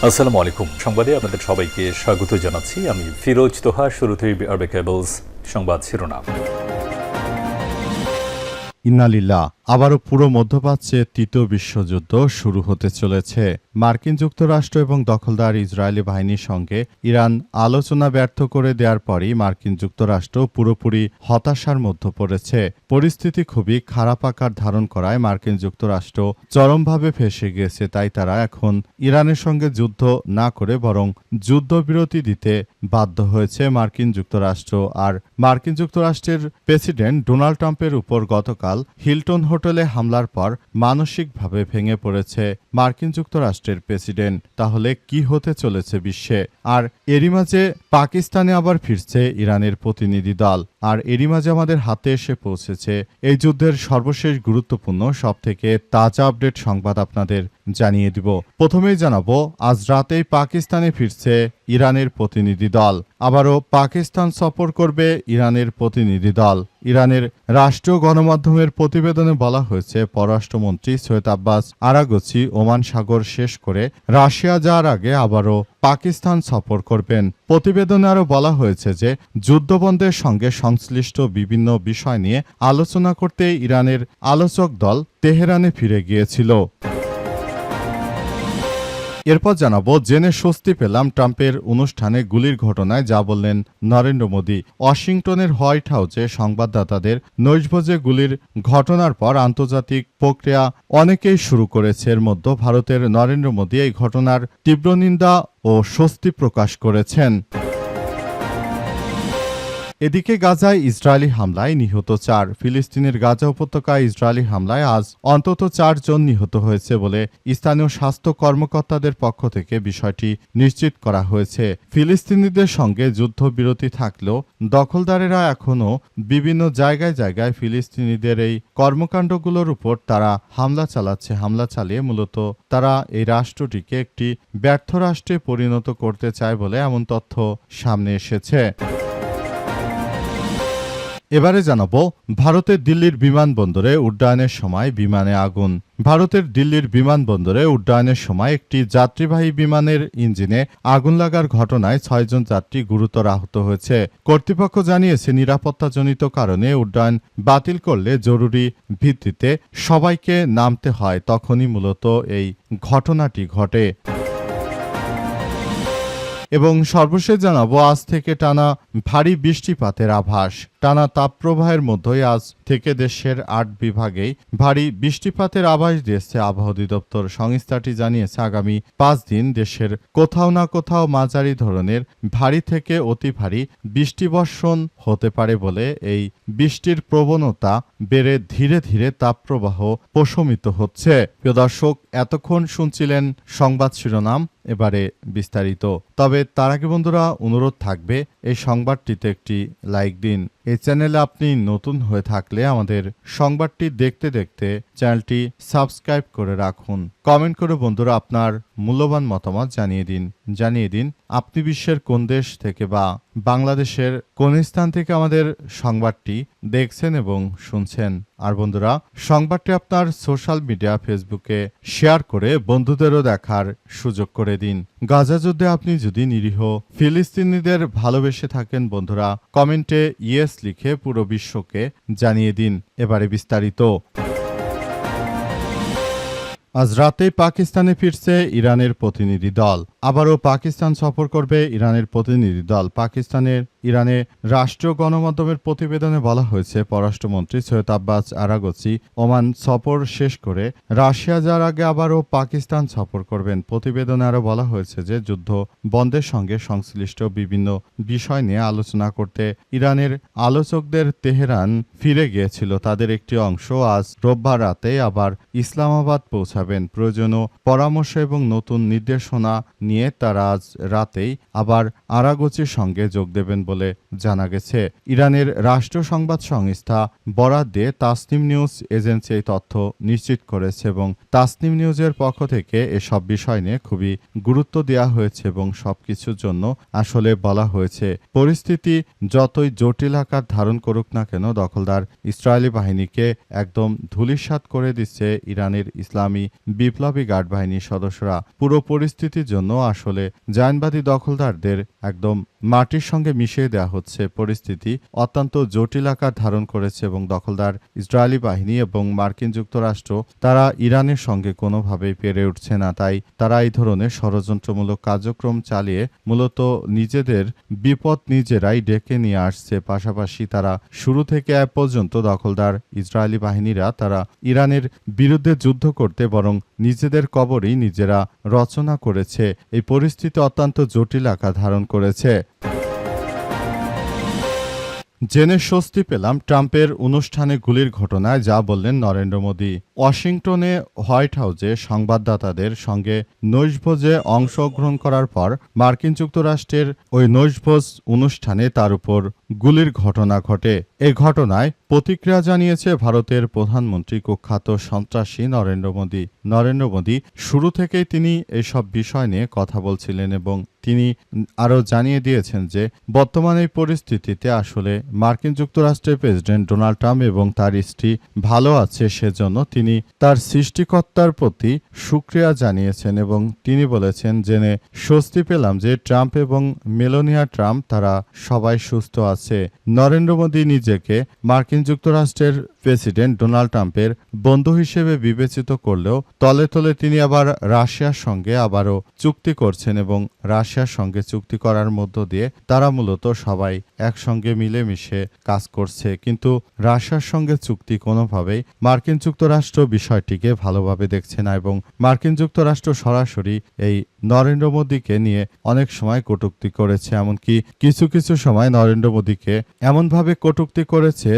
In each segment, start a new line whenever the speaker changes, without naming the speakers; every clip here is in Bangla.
আসসালামু আলাইকুম। সংবাদে আপনাদের সবাইকে স্বাগত জানাচ্ছি। আমি ফিরোজ তোহা। শুরুতেই আরবে কেবলস সংবাদ শিরোনাম।
ইন্নালিল্লাহ, আবারও পুরো মধ্যপ্রাচ্যে তৃতীয় বিশ্বযুদ্ধ শুরু হতে চলেছে। মার্কিন যুক্তরাষ্ট্র এবং দখলদার ইসরায়েলি বাহিনীর সঙ্গে ইরান আলোচনা ব্যর্থ করে দেওয়ার পরই মার্কিন যুক্তরাষ্ট্র পুরোপুরি হতাশার মধ্যে পড়েছে। পরিস্থিতি খুবই খারাপ আকার ধারণ করায় মার্কিন যুক্তরাষ্ট্র চরমভাবে ফেঁসে গিয়েছে। তাই তারা এখন ইরানের সঙ্গে যুদ্ধ না করে বরং যুদ্ধবিরতি দিতে বাধ্য হয়েছে মার্কিন যুক্তরাষ্ট্র। আর মার্কিন যুক্তরাষ্ট্রের প্রেসিডেন্ট ডোনাল্ড ট্রাম্পের উপর গতকাল হিলটন হোটেলে হামলার পর মানসিকভাবে ভেঙে পড়েছে মার্কিন যুক্তরাষ্ট্রের প্রেসিডেন্ট। তাহলে কি হতে চলেছে বিশ্বে? আর এরই মাঝে পাকিস্তানে আবার ফিরছে ইরানের প্রতিনিধি দল। আর এরই মাঝে আমাদের হাতে এসে পৌঁছেছে এই যুদ্ধের সর্বশেষ গুরুত্বপূর্ণ সবথেকে তাজা আপডেট সংবাদ আপনাদের জানিয়ে দিব। প্রথমেই জানাবো, আজ রাতেই পাকিস্তানে ফিরছে ইরানের প্রতিনিধি দল। আবারও পাকিস্তান সফর করবে ইরানের প্রতিনিধি দল। ইরানের রাষ্ট্রীয় গণমাধ্যমের প্রতিবেদনে বলা হয়েছে, পররাষ্ট্রমন্ত্রী সৈয়দ আব্বাস আরাগচি ওমান সাগর শেষ করে রাশিয়া যাওয়ার আগে আবারও পাকিস্তান সফর করবেন। প্রতিবেদনে আরও বলা হয়েছে যে যুদ্ধবন্ধের সঙ্গে সংশ্লিষ্ট বিভিন্ন বিষয় নিয়ে আলোচনা করতে ইরানের আলোচক দল তেহরানে ফিরে গিয়েছিল। এরপর জানাবো, জেনে স্বস্তি পেলাম ট্রাম্পের অনুষ্ঠানে গুলির ঘটনায় যা বললেন নরেন্দ্র মোদী। ওয়াশিংটনের হোয়াইট হাউসে সংবাদদাতাদের নৈশভোজে গুলির ঘটনার পর আন্তর্জাতিক প্রক্রিয়া অনেকেই শুরু করেছে। এর মধ্যে ভারতের নরেন্দ্র মোদী এই ঘটনার তীব্র নিন্দা ও স্বস্তি প্রকাশ করেছেন। এদিকে গাজায় ইসরায়েলি হামলায় নিহত 4। ফিলিস্তিনের গাজা উপত্যকায় ইসরায়েলি হামলায় আজ অন্তত 4 জন নিহত হয়েছে বলে স্থানীয় স্বাস্থ্য কর্মকর্তাদের পক্ষ থেকে বিষয়টি নিশ্চিত করা হয়েছে। ফিলিস্তিনিদের সঙ্গে যুদ্ধবিরতি থাকলেও দখলদারেরা এখনও বিভিন্ন জায়গায় ফিলিস্তিনিদের এই কর্মকাণ্ডগুলোর উপর তারা হামলা চালাচ্ছে। হামলা চালিয়ে মূলত তারা এই রাষ্ট্রটিকে একটি ব্যর্থ রাষ্ট্রে পরিণত করতে চায় বলে এমন তথ্য সামনে এসেছে। এবারে জানাবো, ভারতের দিল্লির বিমানবন্দরে উড্ডয়নের সময় বিমানে আগুন। ভারতের দিল্লির বিমানবন্দরে উড্ডয়নের সময় একটি যাত্রীবাহী বিমানের ইঞ্জিনে আগুন লাগার ঘটনায় 6 জন যাত্রী গুরুতর আহত হয়েছে। কর্তৃপক্ষ জানিয়েছে, নিরাপত্তাজনিত কারণে উড্ডয়ন বাতিল করলে জরুরি ভিত্তিতে সবাইকে নামতে হয়। তখনই মূলত এই ঘটনাটি ঘটে। এবং সর্বশেষ জানাবো, আজ থেকে টানা ভারী বৃষ্টিপাতের আভাস। টানা তাপপ্রবাহের মধ্যেই আজ থেকে দেশের 8 বিভাগেই ভারী বৃষ্টিপাতের আভাস দিয়েছে আবহাওয়া অধিদপ্তর। সংস্থাটি জানিয়েছে, আগামী 5 দিন দেশের কোথাও না কোথাও মাঝারি ধরনের ভারী থেকে অতি ভারী বৃষ্টিবর্ষণ হতে পারে বলে এই বৃষ্টির প্রবণতা বেড়ে ধীরে ধীরে তাপপ্রবাহ প্রশমিত হচ্ছে। প্রিয় দর্শক, এতক্ষণ শুনছিলেন সংবাদ শিরোনাম, এবারে বিস্তারিত। তবে তার আগে বন্ধুরা, অনুরোধ থাকবে এই সংবাদটিতে একটি লাইক দিন। এই চ্যানেলে আপনি নতুন হয়ে থাকলে আমাদের সংবাদটি দেখতে দেখতে চ্যানেলটি সাবস্ক্রাইব করে রাখুন। কমেন্ট করে বন্ধুরা আপনার মূল্যবান মতামত জানিয়ে দিন আপনি বিশ্বের কোন দেশ থেকে বা বাংলাদেশের কোন স্থান থেকে আমাদের সংবাদটি দেখছেন এবং শুনছেন। আর বন্ধুরা, সংবাদটি আপনার সোশ্যাল মিডিয়া ফেসবুকে শেয়ার করে বন্ধুদেরও দেখার সুযোগ করে দিন। গাজা যুদ্ধে আপনি যদি নিরীহ ফিলিস্তিনিদের ভালোবেসে থাকেন বন্ধুরা, কমেন্টে ইয়েস লিখে পুরো বিশ্বকে জানিয়ে দিন। এবারে বিস্তারিত। আজ রাতেই পাকিস্তানে ফিরছে ইরানের প্রতিনিধি দল। আবারও পাকিস্তান সফর করবে ইরানের প্রতিনিধি দল। ইরানে রাষ্ট্রীয় গণমাধ্যমের প্রতিবেদনে বলা হয়েছে, পররাষ্ট্রমন্ত্রী সৈয়দ আব্বাস আরাগচি ওমান সফর শেষ করে রাশিয়া যাওয়ার আগে আবারও পাকিস্তান সফর করবেন। প্রতিবেদনে আরও বলা হয়েছে যে যুদ্ধ বন্ধের সঙ্গে সংশ্লিষ্ট বিভিন্ন বিষয় নিয়ে আলোচনা করতে ইরানের আলোচকদের তেহরান ফিরে গিয়েছিল। তাদের একটি অংশ আজ রোববার রাতে আবার ইসলামাবাদ পৌঁছাবেন। প্রয়োজনীয় পরামর্শ এবং নতুন নির্দেশনা নিয়ে তারা আজ রাতেই আবার আরাগচির সঙ্গে যোগ দেবেন বলে জানা গেছে। ইরানের রাষ্ট্রীয় সংবাদ সংস্থা বরাত দিয়ে তাসনিম নিউজ এজেন্সি এই তথ্য নিশ্চিত করেছে এবং তাসনিম নিউজের পক্ষ থেকে এসব বিষয় নিয়ে খুবই গুরুত্ব দেওয়া হয়েছে এবং সবকিছুর জন্য আসলে বলা হয়েছে, পরিস্থিতি যতই জটিল আকার ধারণ করুক না কেন, দখলদার ইসরায়েলি বাহিনীকে একদম ধূলিসাৎ করে দিচ্ছে ইরানের ইসলামী বিপ্লবী গার্ড বাহিনীর সদস্যরা। পুরো পরিস্থিতির জন্য আসলে জায়নবাদী দখলদারদের একদম মাটির সঙ্গে মিশিয়ে দেওয়া হচ্ছে। পরিস্থিতি অত্যন্ত জটিল আকার ধারণ করেছে এবং দখলদার ইসরায়েলি বাহিনী এবং মার্কিন যুক্তরাষ্ট্র তারা ইরানের সঙ্গে কোনোভাবেই পেরে উঠছে না। তাই তারা এই ধরনের ষড়যন্ত্রমূলক কার্যক্রম চালিয়ে মূলত নিজেদের বিপদ নিজেরাই ডেকে নিয়ে আসছে। পাশাপাশি তারা শুরু থেকে এ পর্যন্ত দখলদার ইসরায়েলি বাহিনীরা তারা ইরানের বিরুদ্ধে যুদ্ধ করতে বরং নিজেদের কবরই নিজেরা রচনা করেছে। এই পরিস্থিতি অত্যন্ত জটিল আকার ধারণ করেছে। জেনে স্বস্তি পেলাম ট্রাম্পের অনুষ্ঠানে গুলির ঘটনায়, যা বললেন নরেন্দ্র মোদী। ওয়াশিংটনে হোয়াইট হাউসে সংবাদদাতাদের সঙ্গে নৈশভোজে অংশগ্রহণ করার পর মার্কিন যুক্তরাষ্ট্রের ওই নৈশভোজ অনুষ্ঠানে তার উপর গুলির ঘটনা ঘটে। এ ঘটনায় প্রতিক্রিয়া জানিয়েছে ভারতের প্রধানমন্ত্রী কুখ্যাত সন্ত্রাসী নরেন্দ্র মোদী। নরেন্দ্র মোদী শুরু থেকেই তিনি এসব বিষয় নিয়ে কথা বলছিলেন এবং তিনি আরও জানিয়ে দিয়েছেন যে বর্তমানে এই পরিস্থিতিতে আসলে মার্কিন যুক্তরাষ্ট্রের প্রেসিডেন্ট ডোনাল্ড ট্রাম্প এবং তার স্ত্রী ভালো আছে, সেজন্য তিনি তার সৃষ্টিকর্তার প্রতি শুকরিয়া জানিয়েছেন এবং তিনি বলেছেন, জেনে স্বস্তি পেলাম যে ট্রাম্প এবং মেলানিয়া ট্রাম্প তারা সবাই সুস্থ আছে। নরেন্দ্র মোদী নিজেকে মার্কিন যুক্তরাষ্ট্রের প্রেসিডেন্ট ডোনাল্ড ট্রাম্পের বন্ধু হিসেবে বিবেচিত করলেও তলে তলে তিনি আবার রাশিয়ার সঙ্গে আবারও চুক্তি করছেন এবং রাশিয়ার সঙ্গে চুক্তি করার মধ্য দিয়ে তারা মূলত সবাই একসঙ্গে মিলেমিশে কাজ করছে। কিন্তু রাশিয়ার সঙ্গে চুক্তি কোনোভাবেই মার্কিন যুক্তরাষ্ট্র বিষয়টিকে ভালোভাবে দেখছে না এবং মার্কিন যুক্তরাষ্ট্র সরাসরি এই নরেন্দ্র মোদীকে নিয়ে অনেক সময় কটূক্তি করেছে। এমনকি কিছু কিছু সময় নরেন্দ্র মোদীকে এমনভাবে কটূক্তি করেছে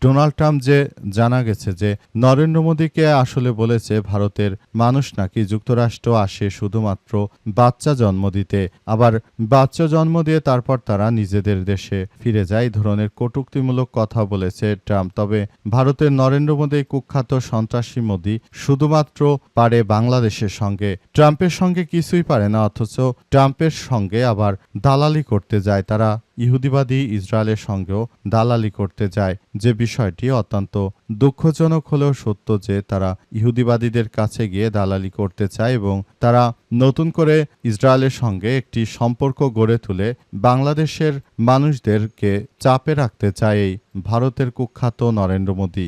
ডোনাল্ড ট্রাম্প যে জানা গেছে যে নরেন্দ্র মোদীকে আসলে বলেছে ভারতের মানুষ নাকি যুক্তরাষ্ট্র আসে শুধুমাত্র বাচ্চা জন্ম দিতে, আবার বাচ্চা জন্ম দিয়ে তারপর তারা নিজেদের দেশে ফিরে যায়। এই ধরনের কটূক্তিমূলক কথা বলেছে ট্রাম্প। তবে ভারতের নরেন্দ্র মোদী কুখ্যাত সন্ত্রাসী মোদী শুধুমাত্র পারে বাংলাদেশের সঙ্গে, ট্রাম্পের সঙ্গে কিছুই পারে না, অথচ ট্রাম্পের সঙ্গে আবার দালালি করতে যায়। তারা ইহুদিবাদী ইসরায়েলের সঙ্গেও দালালি করতে যায়, যে বিষয়টি অত্যন্ত দুঃখজনক হলেও সত্য যে তারা ইহুদিবাদীদের কাছে গিয়ে দালালি করতে চায় এবং তারা নতুন করে ইসরায়েলের সঙ্গে একটি সম্পর্ক গড়ে তুলে বাংলাদেশের মানুষদেরকে চাপে রাখতে চায় এই ভারতের কুখ্যাত নরেন্দ্র মোদী।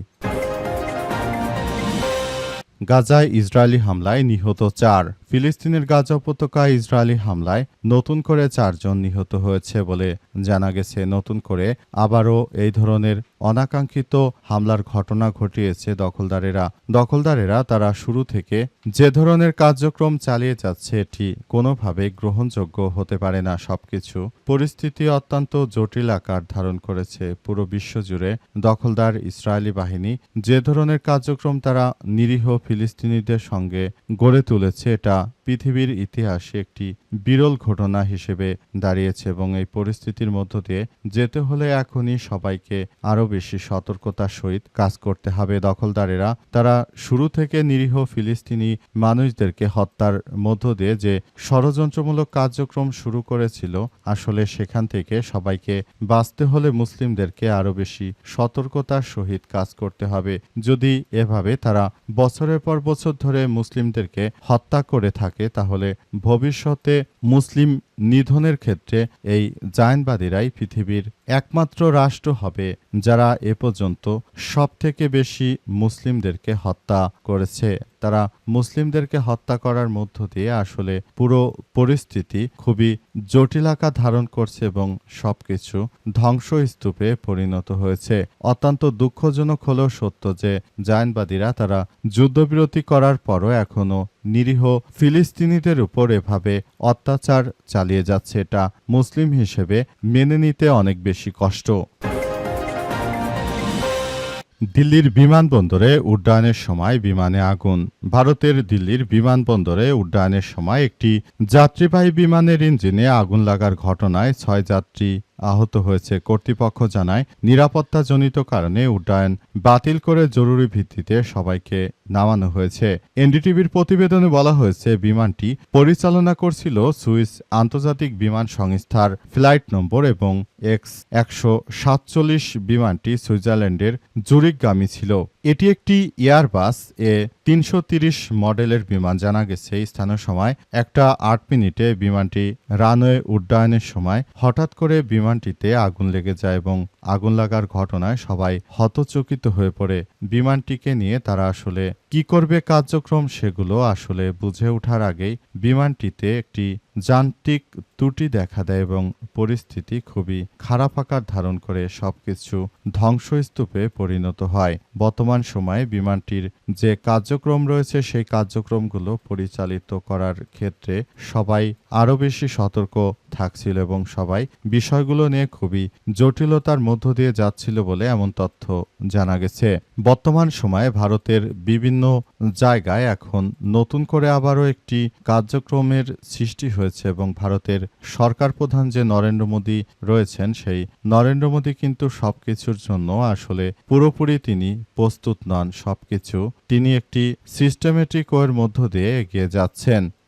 গাজায় ইসরায়েলি হামলায় নিহত 4। ফিলিস্তিনের গাজা উপত্যকায় ইসরায়েলি হামলায় নতুন করে 4 জন নিহত হয়েছে বলে জানা গেছে। নতুন করে আবারও এই ধরনের অনাকাঙ্ক্ষিত হামলার ঘটনা ঘটিয়েছে দখলদারেরা তারা শুরু থেকে যে ধরনের কার্যক্রম চালিয়ে যাচ্ছে এটি কোনোভাবেই গ্রহণযোগ্য হতে পারে না। সবকিছু পরিস্থিতি অত্যন্ত জটিল আকার ধারণ করেছে। পুরো বিশ্বজুড়ে দখলদার ইসরায়েলি বাহিনী যে ধরনের কার্যক্রম তারা নিরীহ ফিলিস্তিনিদের সঙ্গে গড়ে তুলেছে এটা পৃথিবীর ইতিহাসে একটি বিরল ঘটনা হিসেবে দাঁড়িয়েছে এবং এই পরিস্থিতির মধ্য দিয়ে যেতে হলে এখনই সবাইকে আরও বেশি সতর্কতার সহিত কাজ করতে হবে। দখলদারেরা তারা শুরু থেকে নিরীহ ফিলিস্তিনি মানুষদেরকে হত্যার মধ্য দিয়ে যে ষড়যন্ত্রমূলক কার্যক্রম শুরু করেছিল, আসলে সেখান থেকে সবাইকে বাঁচতে হলে মুসলিমদেরকে আরও বেশি সতর্কতার সহিত কাজ করতে হবে। যদি এভাবে তারা বছরের পর বছর ধরে মুসলিমদেরকে হত্যা করে থাকে তাহলে ভবিষ্যতে মুসলিম নিধনের ক্ষেত্রে এই জায়নবাদীরাই পৃথিবীর একমাত্র রাষ্ট্র হবে যারা এ পর্যন্ত সবথেকে বেশি মুসলিমদেরকে হত্যা করেছে। তারা মুসলিমদেরকে হত্যা করার মধ্য দিয়ে আসলে পুরো পরিস্থিতি খুবই জটিল আকার ধারণ করছে এবং সবকিছু ধ্বংসস্তূপে পরিণত হয়েছে। অত্যন্ত দুঃখজনক হলেও সত্য যে জায়নবাদীরা তারা যুদ্ধবিরতি করার পরও এখনো নিরীহ ফিলিস্তিনিদের উপর এভাবে অত্যাচার চালিয়ে যাচ্ছে। এটা মুসলিম হিসেবে মেনে নিতে অনেক বেশি কষ্ট। দিল্লির বিমানবন্দরে উড্ডয়নের সময় বিমানে আগুন। ভারতের দিল্লির বিমানবন্দরে উড্ডয়নের সময় একটি যাত্রীবাহী বিমানের ইঞ্জিনে আগুন লাগার ঘটনায় 6 যাত্রী আহত হয়েছে। কর্তৃপক্ষ জানায় নিরাপত্তাজনিত কারণে উড্ডয়ন বাতিল করে জরুরি ভিত্তিতে সবাইকে নামানো হয়েছে। এনডিটিভির প্রতিবেদনে বলা হয়েছে বিমানটি পরিচালনা করছিল সুইস আন্তর্জাতিক বিমান সংস্থার ফ্লাইট নম্বর এবং X147 বিমানটি সুইজারল্যান্ডের জুরিকগামী ছিল। এটি একটি এয়ারবাস A3 330 মডেলের বিমান। জানা গেছে স্থানীয় সময় 1:08 বিমানটি রানওয়ে উড্ডয়নের সময় হঠাৎ করে বিমানটিতে আগুন লেগে যায় এবং আগুন লাগার ঘটনায় সবাই হতচকিত হয়ে পড়ে। বিমানটিকে নিয়ে তারা আসলে কি করবে কার্যক্রম সেগুলো আসলে বুঝে ওঠার আগেই বিমানটিতে একটি যান্ত্রিক ত্রুটি দেখা দেয় এবং পরিস্থিতি খুবই খারাপ আকার ধারণ করে সবকিছু ধ্বংসস্তূপে পরিণত হয়। বর্তমান সময়ে বিমানটির যে কার্যক্রম রয়েছে সেই কার্যক্রমগুলো পরিচালিত করার ক্ষেত্রে সবাই আরও বেশি সতর্ক থাকছিল এবং সবাই বিষয়গুলো নিয়ে খুবই জটিলতার মধ্য দিয়ে যাচ্ছিল বলে এমন তথ্য জানা গেছে। বর্তমান সময়ে ভারতের বিভিন্ন জায়গায় এখন নতুন করে আবারও একটি কার্যক্রমের সৃষ্টি হয়েছে এবং ভারতের সরকার প্রধান যে নরেন্দ্র মোদী রয়েছেন সেই নরেন্দ্র মোদী কিন্তু সবকিছুর জন্য আসলে পুরোপুরি তিনি প্রস্তুত নন। সবকিছু তিনি একটি সিস্টেমেটিক ওয়ের মধ্য দিয়ে এগিয়ে যাচ্ছেন।